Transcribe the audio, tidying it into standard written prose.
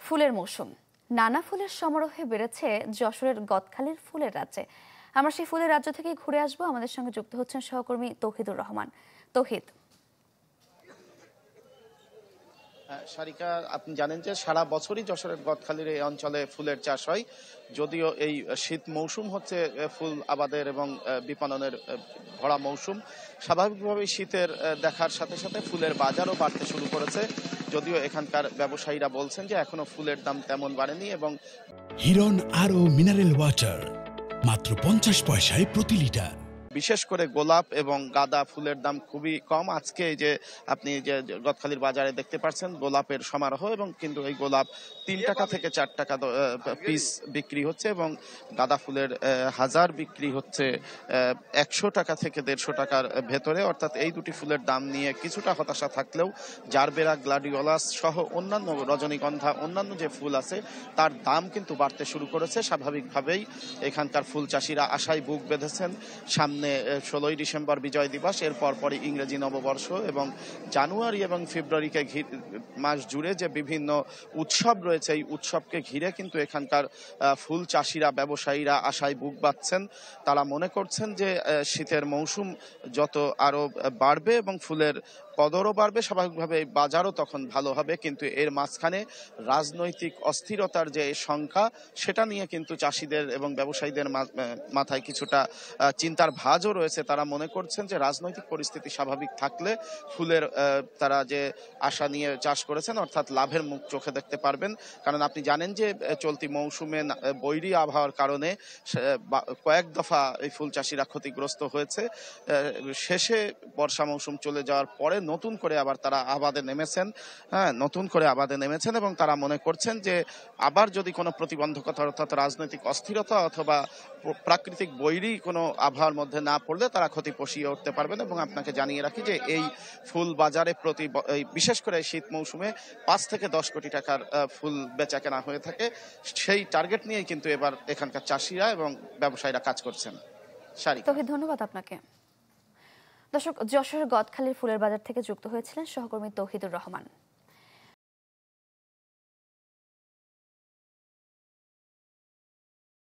ফুলের মৌসুম, নানা ফুলের সমারোহে বেড়েছে যশোরের গদখালির ফুলের রাজ্যে। আমরা সেই ফুলের রাজ্য থেকে ঘুরে আসবো। আমাদের সঙ্গে যুক্ত হচ্ছেন সহকর্মী তৌহিদুর রহমান। তৌহিদ। সারিকা, আপনি জানেন যে সারা বছরই যশোরের গদখালির এই অঞ্চলে ফুলের চাষ হয়। যদিও এই শীত মৌসুম হচ্ছে ফুল আবাদের এবং বিপণনের ভরা মৌসুম। স্বাভাবিকভাবেই শীতের দেখার সাথে সাথে ফুলের বাজারও বাড়তে শুরু করেছে। যদিও এখানকার ব্যবসায়ীরা বলছেন যে এখনো ফুলের দাম তেমন বাড়েনি এবং হিরন আরও মিনারেল ওয়াটার মাত্র 50 পয়সায় প্রতি লিটার। বিশেষ করে গোলাপ এবং গাঁদা ফুলের দাম খুবই কম। আজকে এই যে আপনি যে গদখালির বাজারে দেখতে পাচ্ছেন গোলাপের সমারোহ, এবং কিন্তু এই গোলাপ 3 টাকা থেকে 4 টাকা পিস বিক্রি হচ্ছে এবং গাঁদা ফুলের হাজার বিক্রি হচ্ছে 100 টাকা থেকে 150 টাকার ভেতরে। অর্থাৎ এই দুটি ফুলের দাম নিয়ে কিছুটা হতাশা থাকলেও জারবেরা, গ্লাডিওলাস সহ অন্যান্য রজনীগন্ধা, অন্যান্য যে ফুল আছে তার দাম কিন্তু বাড়তে শুরু করেছে। স্বাভাবিকভাবেই এখানকার ফুল চাষিরা আশায় বুক বেঁধেছেন। সামনে 16ই ডিসেম্বর বিজয় দিবস, এর পরপরই ইংরেজি নববর্ষ এবং জানুয়ারি এবং ফেব্রুয়ারিকে মাস জুড়ে যে বিভিন্ন উৎসব রয়েছে, এই উৎসবকে ঘিরে কিন্তু এখানকার ফুল চাষিরা, ব্যবসায়ীরা আশায় বুক বাঁধছেন। তারা মনে করছেন যে শীতের মৌসুম যত আরো বাড়বে এবং ফুলের কদরও বাড়বে, স্বাভাবিকভাবে বাজারও তখন ভালো হবে। কিন্তু এর মাঝখানে রাজনৈতিক অস্থিরতার যে সংখ্যা, সেটা নিয়ে কিন্তু চাষিদের এবং ব্যবসায়ীদের মাথায় কিছুটা চিন্তার ভাঁজও রয়েছে। তারা মনে করছেন যে রাজনৈতিক পরিস্থিতি স্বাভাবিক থাকলে ফুলের তারা যে আশা নিয়ে চাষ করেছেন, অর্থাৎ লাভের মুখ চোখে দেখতে পারবেন। কারণ আপনি জানেন যে চলতি মৌসুমে বৈরী আবহাওয়ার কারণে কয়েক দফা এই ফুল চাষিরা ক্ষতিগ্রস্ত হয়েছে। শেষে বর্ষা মৌসুম চলে যাওয়ার পরে নতুন করে আবার তারা আবাদে নেমেছেন। নতুন করে আবাদে নেমেছেন এবং তারা মনে করছেন যে আবার যদি কোনো প্রতিবন্ধকতা, অর্থাৎ রাজনৈতিক অস্থিরতা অথবা প্রাকৃতিক বৈরী কোনো আবহাওয়ার মধ্যে না পড়লে তারা ক্ষতি পুষিয়ে উঠতে পারবেন। এবং আপনাকে জানিয়ে রাখি যে এই ফুল বাজারে বিশেষ করে শীত মৌসুমে 5 থেকে 10 কোটি টাকার ফুল বেচা কেনা হয়ে থাকে। সেই টার্গেট নিয়েই কিন্তু এবার এখানকার চাষিরা এবং ব্যবসায়ীরা কাজ করছেন। ধন্যবাদ আপনাকে। দর্শক, যশোরের গদখালির ফুলের বাজার থেকে যুক্ত হয়েছিলেন সহকর্মী তৌহিদুর রহমান।